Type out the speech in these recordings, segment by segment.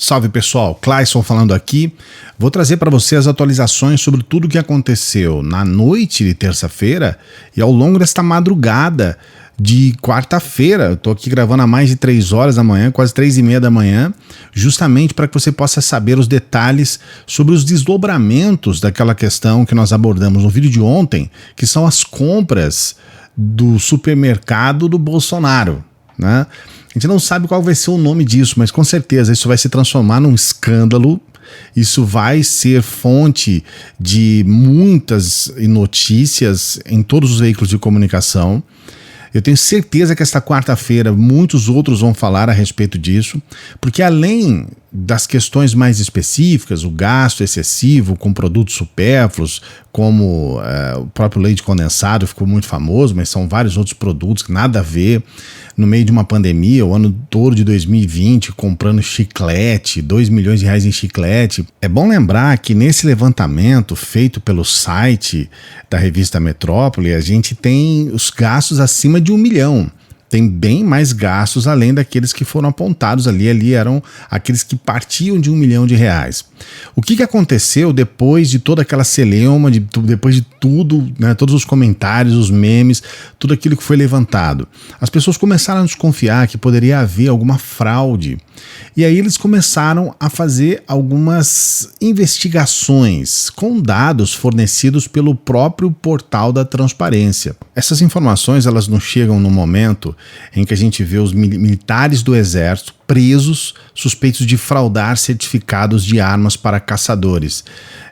Salve pessoal, Clayson falando aqui. Vou trazer para você as atualizações sobre tudo o que aconteceu na noite de terça-feira e ao longo desta madrugada de quarta-feira. Estou aqui gravando há mais de 3 horas da manhã, quase 3:30 da manhã, justamente para que você possa saber os detalhes sobre os desdobramentos daquela questão que nós abordamos no vídeo de ontem, que são as compras do supermercado do Bolsonaro, né? A gente não sabe qual vai ser o nome disso, mas com certeza isso vai se transformar num escândalo. Isso vai ser fonte de muitas notícias em todos os veículos de comunicação. Eu tenho certeza que esta quarta-feira muitos outros vão falar a respeito disso, porque além das questões mais específicas, o gasto excessivo com produtos supérfluos, como o próprio leite condensado ficou muito famoso, mas são vários outros produtos que nada a ver, no meio de uma pandemia, o ano todo de 2020, comprando chiclete, 2 milhões de reais em chiclete. É bom lembrar que nesse levantamento feito pelo site da revista Metrópole, a gente tem os gastos acima de 1 milhão. Tem bem mais gastos além daqueles que foram apontados ali eram aqueles que partiam de 1 milhão de reais. O que aconteceu depois de toda aquela celeuma, depois de tudo, né, todos os comentários, os memes, tudo aquilo que foi levantado? As pessoas começaram a desconfiar que poderia haver alguma fraude. E aí eles começaram a fazer algumas investigações com dados fornecidos pelo próprio portal da transparência. Essas informações elas nos chegam no momento em que a gente vê os militares do Exército presos, suspeitos de fraudar certificados de armas para caçadores.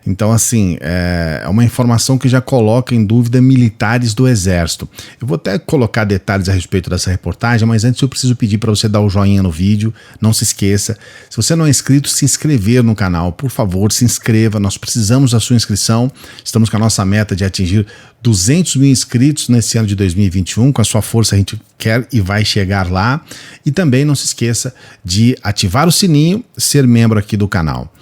Então, assim, é uma informação que já coloca em dúvida militares do Exército. Eu vou até colocar detalhes a respeito dessa reportagem, mas antes eu preciso pedir para você dar o joinha no vídeo, não se esqueça. Se você não é inscrito, se inscrever no canal, por favor, se inscreva, nós precisamos da sua inscrição. Estamos com a nossa meta de atingir 200 mil inscritos nesse ano de 2021, com a sua força a gente quer e vai chegar lá. E também não se esqueça de ativar o sininho, ser membro aqui do canal.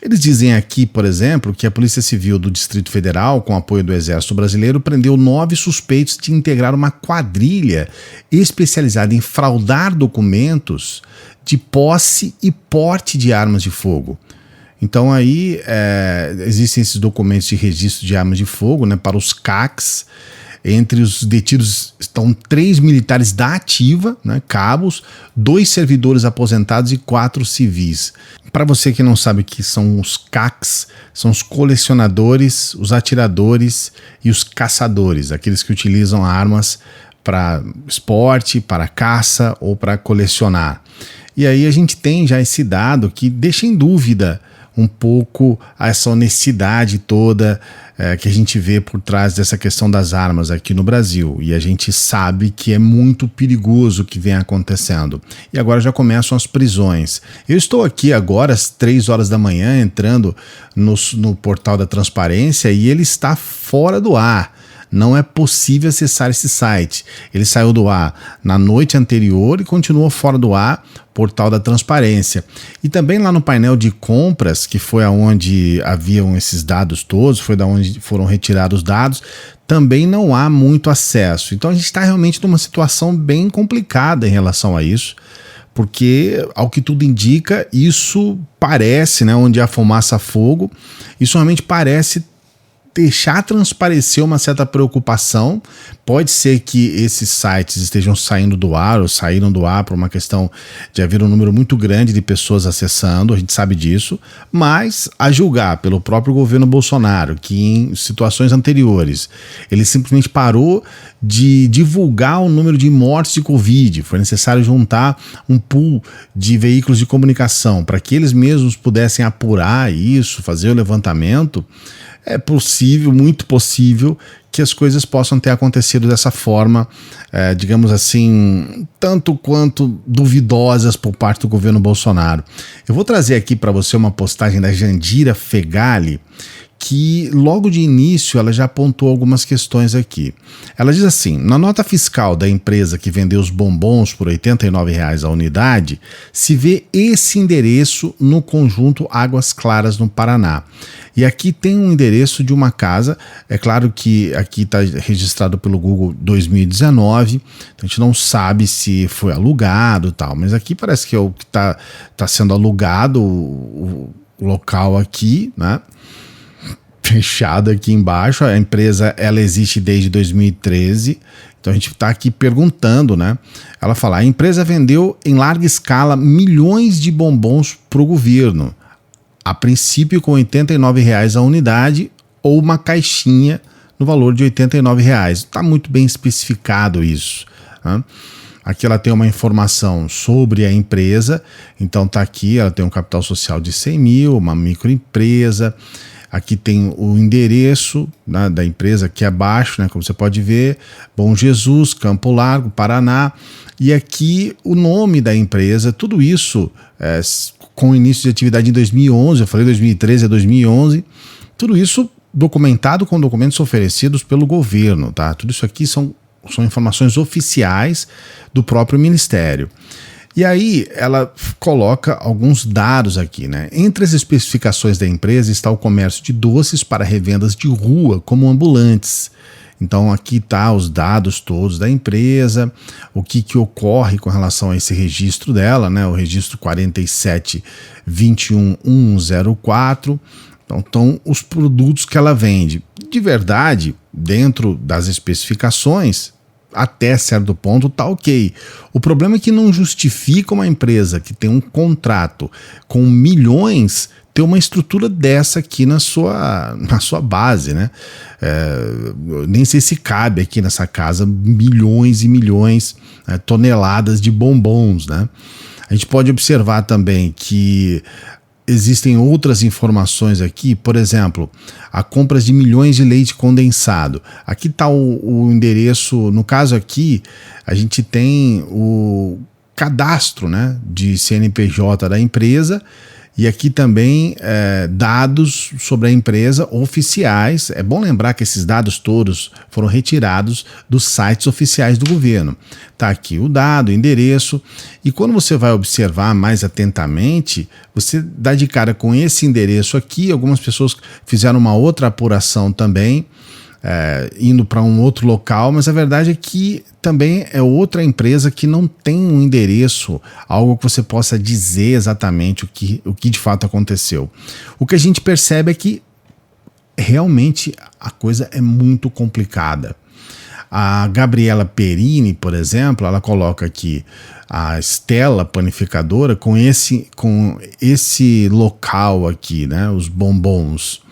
Eles dizem aqui, por exemplo, que a Polícia Civil do Distrito Federal, com apoio do Exército Brasileiro, prendeu 9 suspeitos de integrar uma quadrilha especializada em fraudar documentos de posse e porte de armas de fogo. Então aí existem esses documentos de registro de armas de fogo, né, para os CACs. Entre os detidos estão 3 militares da ativa, né, cabos, 2 servidores aposentados e 4 civis. Para você que não sabe o que são os CACs, são os colecionadores, os atiradores e os caçadores, aqueles que utilizam armas para esporte, para caça ou para colecionar. E aí a gente tem já esse dado que deixa em dúvida um pouco essa honestidade toda que a gente vê por trás dessa questão das armas aqui no Brasil. E a gente sabe que é muito perigoso o que vem acontecendo. E agora já começam as prisões. Eu estou aqui agora às 3 horas da manhã entrando no portal da transparência e ele está fora do ar. Não é possível acessar esse site. Ele saiu do ar na noite anterior e continuou fora do ar, portal da transparência. E também lá no painel de compras, que foi aonde haviam esses dados todos, foi da onde foram retirados os dados, também não há muito acesso. Então a gente está realmente numa situação bem complicada em relação a isso, porque, ao que tudo indica, isso parece, né, onde há fumaça, fogo, isso realmente parece deixar transparecer uma certa preocupação. Pode ser que esses sites estejam saindo do ar ou saíram do ar por uma questão de haver um número muito grande de pessoas acessando, a gente sabe disso, mas a julgar pelo próprio governo Bolsonaro, que em situações anteriores ele simplesmente parou de divulgar o número de mortes de Covid, foi necessário juntar um pool de veículos de comunicação para que eles mesmos pudessem apurar isso, fazer o levantamento. É possível, muito possível, que as coisas possam ter acontecido dessa forma, digamos assim, tanto quanto duvidosas por parte do governo Bolsonaro. Eu vou trazer aqui para você uma postagem da Jandira Fegali, que logo de início ela já apontou algumas questões aqui. Ela diz assim: na nota fiscal da empresa que vendeu os bombons por R$ 89,00 a unidade, se vê esse endereço no conjunto Águas Claras, no Paraná. E aqui tem um endereço de uma casa, é claro que aqui está registrado pelo Google 2019, então a gente não sabe se foi alugado e tal, mas aqui parece que é o que está sendo alugado, o local aqui, né? Fechado aqui embaixo. A empresa ela existe desde 2013, então a gente está aqui perguntando, né? Ela fala: a empresa vendeu em larga escala milhões de bombons para o governo, a princípio com R$ 89,00 a unidade ou uma caixinha no valor de R$ 89,00. Está muito bem especificado isso, né? Aqui ela tem uma informação sobre a empresa, então está aqui, ela tem um capital social de 100 mil, uma microempresa. Aqui tem o endereço, né, da empresa aqui abaixo, né, como você pode ver, Bom Jesus, Campo Largo, Paraná. E aqui o nome da empresa, tudo isso com início de atividade em 2011, eu falei 2013 a 2011, tudo isso documentado com documentos oferecidos pelo governo, tá? Tudo isso aqui são informações oficiais do próprio Ministério. E aí ela coloca alguns dados aqui, né? Entre as especificações da empresa está o comércio de doces para revendas de rua, como ambulantes. Então aqui tá os dados todos da empresa, o que ocorre com relação a esse registro dela, né? O registro 4721104. Então estão os produtos que ela vende. De verdade, dentro das especificações, até certo ponto tá ok. O problema é que não justifica uma empresa que tem um contrato com milhões ter uma estrutura dessa aqui na sua base, né? Nem sei se cabe aqui nessa casa milhões e milhões, toneladas de bombons, né? A gente pode observar também que existem outras informações aqui, por exemplo, a compra de milhões de leite condensado. Aqui está o endereço, no caso aqui, a gente tem o cadastro, né, de CNPJ da empresa, e aqui também dados sobre a empresa oficiais. É bom lembrar que esses dados todos foram retirados dos sites oficiais do governo. Está aqui o dado, o endereço, e quando você vai observar mais atentamente, você dá de cara com esse endereço aqui. Algumas pessoas fizeram uma outra apuração também, indo para um outro local, mas a verdade é que também é outra empresa que não tem um endereço, algo que você possa dizer exatamente o que de fato aconteceu. O que a gente percebe é que realmente a coisa é muito complicada. A Gabriela Perini, por exemplo, ela coloca aqui a Stella Panificadora com esse local aqui, né, os bombons.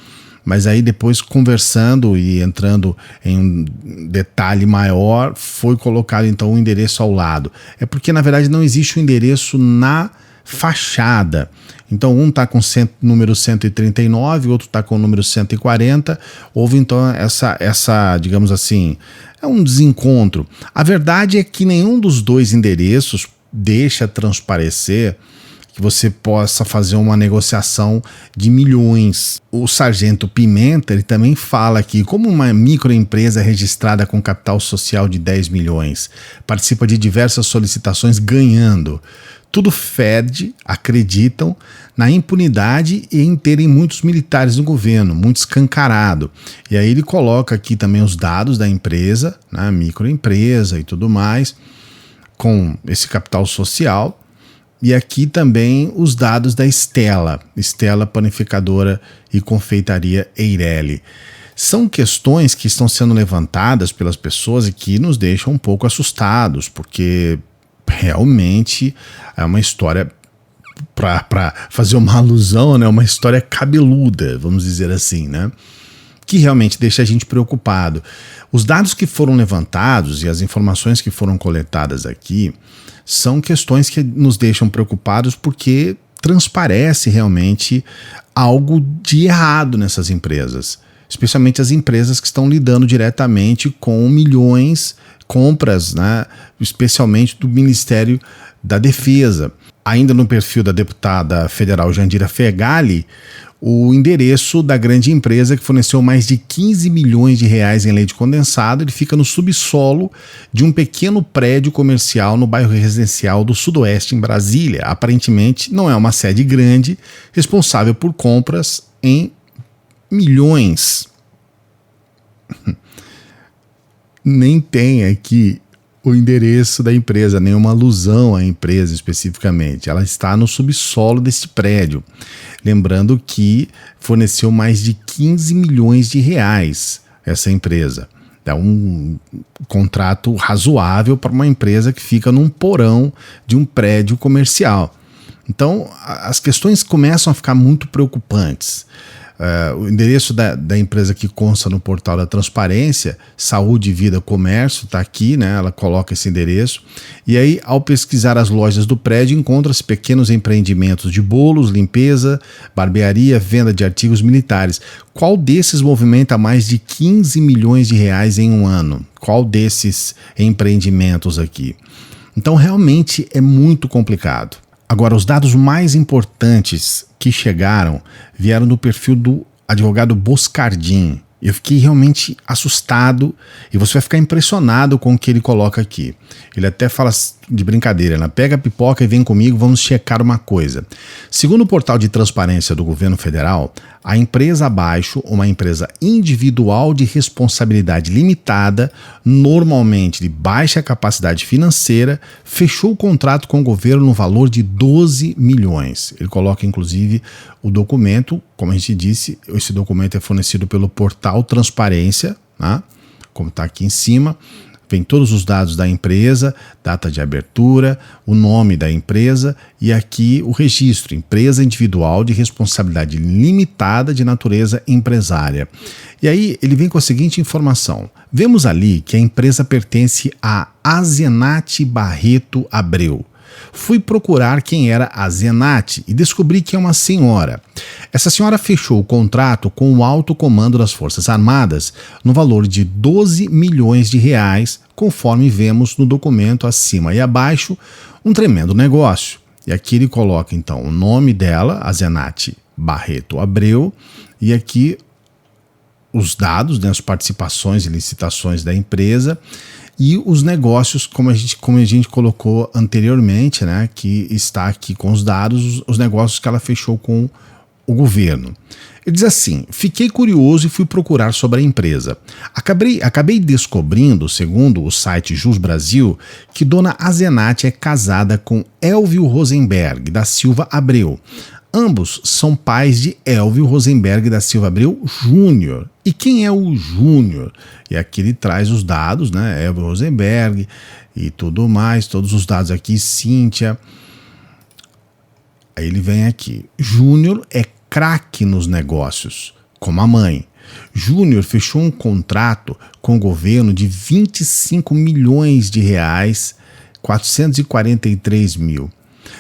Mas aí depois, conversando e entrando em um detalhe maior, foi colocado então o endereço ao lado. É porque na verdade não existe o endereço na fachada. Então um está com número 139, o outro está com o número 140. Houve então essa, digamos assim, é um desencontro. A verdade é que nenhum dos dois endereços deixa transparecer que você possa fazer uma negociação de milhões. O Sargento Pimenta, ele também fala aqui, como uma microempresa registrada com capital social de 10 milhões, participa de diversas solicitações ganhando. Tudo fede, acreditam, na impunidade e em terem muitos militares no governo, muito escancarado. E aí ele coloca aqui também os dados da empresa, né, microempresa e tudo mais, com esse capital social. E aqui também os dados da Stella Panificadora e Confeitaria Eireli. São questões que estão sendo levantadas pelas pessoas e que nos deixam um pouco assustados, porque realmente é uma história, para fazer uma alusão, né, uma história cabeluda, vamos dizer assim, né? Que realmente deixa a gente preocupado. Os dados que foram levantados e as informações que foram coletadas aqui são questões que nos deixam preocupados, porque transparece realmente algo de errado nessas empresas, especialmente as empresas que estão lidando diretamente com milhões, compras, né, especialmente do Ministério da Defesa. ainda no perfil da deputada federal Jandira Fegali, o endereço da grande empresa que forneceu mais de 15 milhões de reais em leite condensado. Ele fica no subsolo de um pequeno prédio comercial no bairro residencial do Sudoeste, em Brasília. Aparentemente não é uma sede grande, responsável por compras em milhões. Nem tem aqui o endereço da empresa, nenhuma alusão à empresa especificamente. Ela está no subsolo desse prédio. Lembrando que forneceu mais de 15 milhões de reais essa empresa. É um contrato razoável para uma empresa que fica num porão de um prédio comercial. Então, as questões começam a ficar muito preocupantes. O endereço da empresa que consta no portal da Transparência, Saúde, Vida, Comércio, está aqui, né? Ela coloca esse endereço. E aí, ao pesquisar as lojas do prédio, encontra-se pequenos empreendimentos de bolos, limpeza, barbearia, venda de artigos militares. Qual desses movimenta mais de 15 milhões de reais em um ano? Qual desses empreendimentos aqui? Então, realmente é muito complicado. Agora, os dados mais importantes que chegaram vieram do perfil do advogado Boscardin. Eu fiquei realmente assustado e você vai ficar impressionado com o que ele coloca aqui. Ele até fala de brincadeira, né? Pega a pipoca e vem comigo, vamos checar uma coisa. Segundo o portal de transparência do governo federal, a empresa abaixo, uma empresa individual de responsabilidade limitada, normalmente de baixa capacidade financeira, fechou o contrato com o governo no valor de 12 milhões. Ele coloca inclusive o documento, como a gente disse, esse documento é fornecido pelo portal Transparência, né? Como está aqui em cima. Vem todos os dados da empresa, data de abertura, o nome da empresa e aqui o registro, empresa individual de responsabilidade limitada de natureza empresária. E aí ele vem com a seguinte informação. Vemos ali que a empresa pertence a Azenate Barreto Abreu. Fui procurar quem era a Zenate e descobri que é uma senhora. Essa senhora fechou o contrato com o alto comando das Forças Armadas no valor de 12 milhões de reais, conforme vemos no documento acima e abaixo, um tremendo negócio. E aqui ele coloca então o nome dela, a Zenate Barreto Abreu, e aqui os dados, né, as participações e licitações da empresa e os negócios, como a gente colocou anteriormente, né, que está aqui com os dados, os negócios que ela fechou com o governo. Ele diz assim: fiquei curioso e fui procurar sobre a empresa. Acabei descobrindo, segundo o site Jus Brasil, que dona Azenate é casada com Elvio Rosenberg da Silva Abreu. Ambos são pais de Elvio Rosenberg da Silva Abreu Júnior. E quem é o Júnior? E aqui ele traz os dados, né? Elvio Rosenberg e tudo mais, todos os dados aqui, Cíntia. Aí ele vem aqui. Júnior é craque nos negócios, como a mãe. Júnior fechou um contrato com o governo de 25 milhões de reais, 443 mil.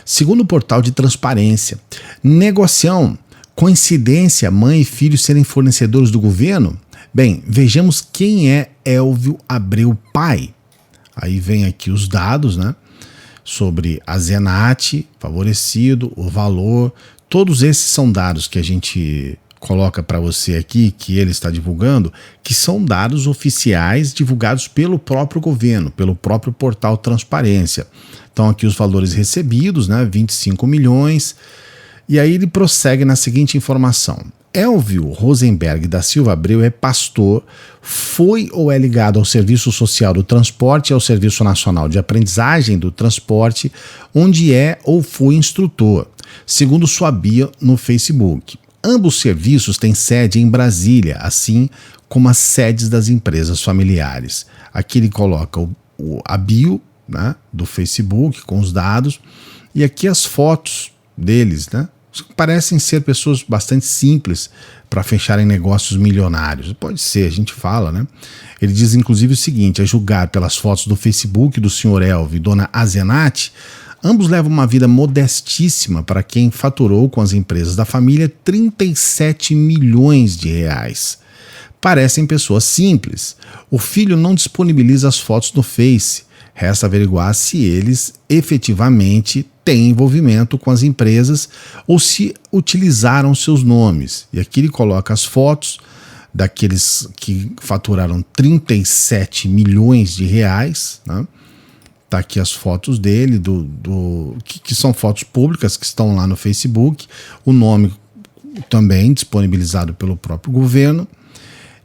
Segundo o portal de transparência, negocião, coincidência, mãe e filho serem fornecedores do governo? Bem, vejamos quem é Elvio Abreu pai. Aí vem aqui os dados, né, sobre a Zenate, favorecido, o valor, todos esses são dados que a gente coloca para você aqui, que ele está divulgando, que são dados oficiais divulgados pelo próprio governo, pelo próprio portal Transparência. Então aqui os valores recebidos, né, 25 milhões, e aí ele prossegue na seguinte informação. Elvio Rosenberg da Silva Abreu é pastor, foi ou é ligado ao Serviço Social do Transporte e ao Serviço Nacional de Aprendizagem do Transporte, onde é ou foi instrutor, segundo sua bio no Facebook. Ambos os serviços têm sede em Brasília, assim como as sedes das empresas familiares. Aqui ele coloca a bio, né, do Facebook com os dados e aqui as fotos deles, né? Parecem ser pessoas bastante simples para fecharem negócios milionários. Pode ser, a gente fala, né? Ele diz inclusive o seguinte: a julgar pelas fotos do Facebook do Sr. Elvio e dona Azenate, ambos levam uma vida modestíssima para quem faturou com as empresas da família 37 milhões de reais. Parecem pessoas simples. O filho não disponibiliza as fotos no Face. Resta averiguar se eles efetivamente têm envolvimento com as empresas ou se utilizaram seus nomes. E aqui ele coloca as fotos daqueles que faturaram 37 milhões de reais, né? Tá aqui as fotos dele, que são fotos públicas que estão lá no Facebook, o nome também disponibilizado pelo próprio governo.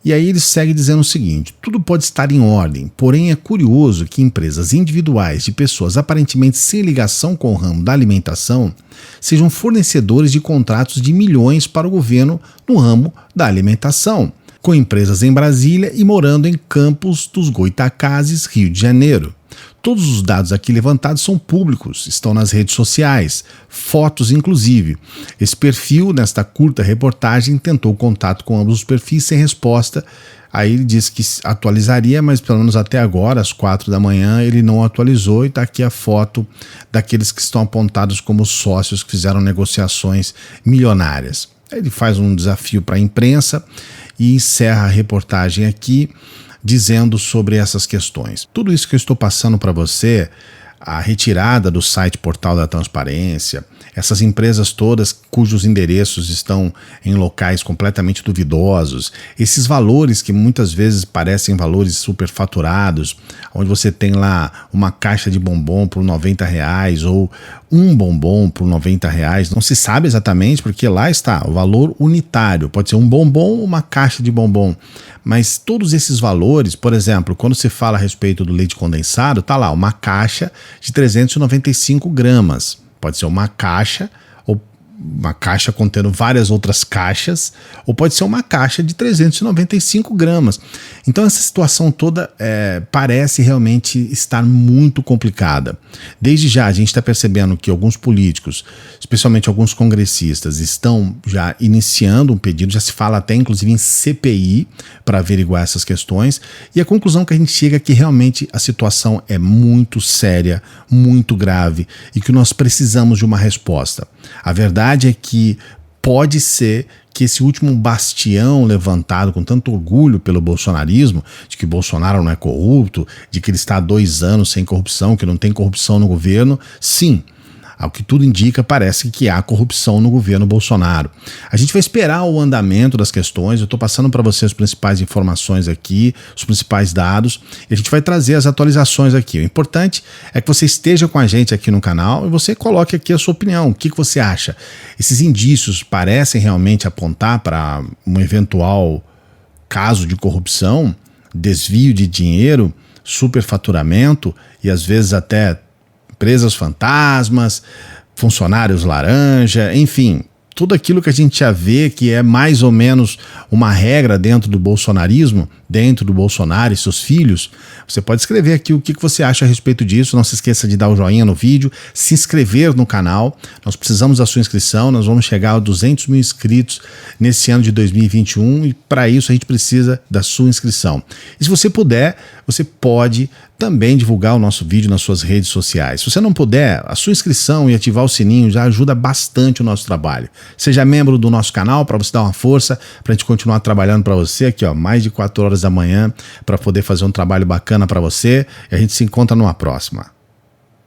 E aí ele segue dizendo o seguinte: tudo pode estar em ordem, porém é curioso que empresas individuais de pessoas aparentemente sem ligação com o ramo da alimentação sejam fornecedores de contratos de milhões para o governo no ramo da alimentação, com empresas em Brasília e morando em Campos dos Goytacazes, Rio de Janeiro. Todos os dados aqui levantados são públicos, estão nas redes sociais, fotos inclusive. Esse perfil, nesta curta reportagem, tentou contato com ambos os perfis sem resposta. Aí ele disse que atualizaria, mas pelo menos até agora, às 4 da manhã, ele não atualizou, e está aqui a foto daqueles que estão apontados como sócios que fizeram negociações milionárias. Ele faz um desafio para a imprensa e encerra a reportagem aqui, dizendo sobre essas questões. Tudo isso que eu estou passando para você, a retirada do site Portal da Transparência, essas empresas todas cujos endereços estão em locais completamente duvidosos, esses valores que muitas vezes parecem valores superfaturados, onde você tem lá uma caixa de bombom por R$90 ou um bombom por R$90, não se sabe exatamente, porque lá está o valor unitário, pode ser um bombom ou uma caixa de bombom, mas todos esses valores, por exemplo, quando se fala a respeito do leite condensado, tá lá uma caixa de 395 gramas, pode ser uma caixa, ou uma caixa contendo várias outras caixas, ou pode ser uma caixa de 395 gramas. Então essa situação toda parece realmente estar muito complicada. Desde já a gente está percebendo que alguns políticos, especialmente alguns congressistas, estão já iniciando um pedido, já se fala até inclusive em CPI para averiguar essas questões, e a conclusão que a gente chega é que realmente a situação é muito séria, muito grave, e que nós precisamos de uma resposta. A verdade é que pode ser que esse último bastião levantado com tanto orgulho pelo bolsonarismo, de que Bolsonaro não é corrupto, de que ele está há 2 anos sem corrupção, que não tem corrupção no governo, sim, ao que tudo indica, parece que há corrupção no governo Bolsonaro. A gente vai esperar o andamento das questões, eu estou passando para você as principais informações aqui, os principais dados, e a gente vai trazer as atualizações aqui. O importante é que você esteja com a gente aqui no canal e você coloque aqui a sua opinião. O que você acha? Esses indícios parecem realmente apontar para um eventual caso de corrupção, desvio de dinheiro, superfaturamento e às vezes até empresas fantasmas, funcionários laranja, enfim, tudo aquilo que a gente já vê que é mais ou menos uma regra dentro do bolsonarismo, dentro do Bolsonaro e seus filhos. Você pode escrever aqui o que você acha a respeito disso, não se esqueça de dar o joinha no vídeo, se inscrever no canal, nós precisamos da sua inscrição, nós vamos chegar a 200 mil inscritos nesse ano de 2021 e para isso a gente precisa da sua inscrição. E se você puder, você pode também divulgar o nosso vídeo nas suas redes sociais. Se você não puder, a sua inscrição e ativar o sininho já ajuda bastante o nosso trabalho. Seja membro do nosso canal para você dar uma força, para a gente continuar trabalhando para você aqui, ó, mais de 4 horas da manhã, para poder fazer um trabalho bacana para você. E a gente se encontra numa próxima.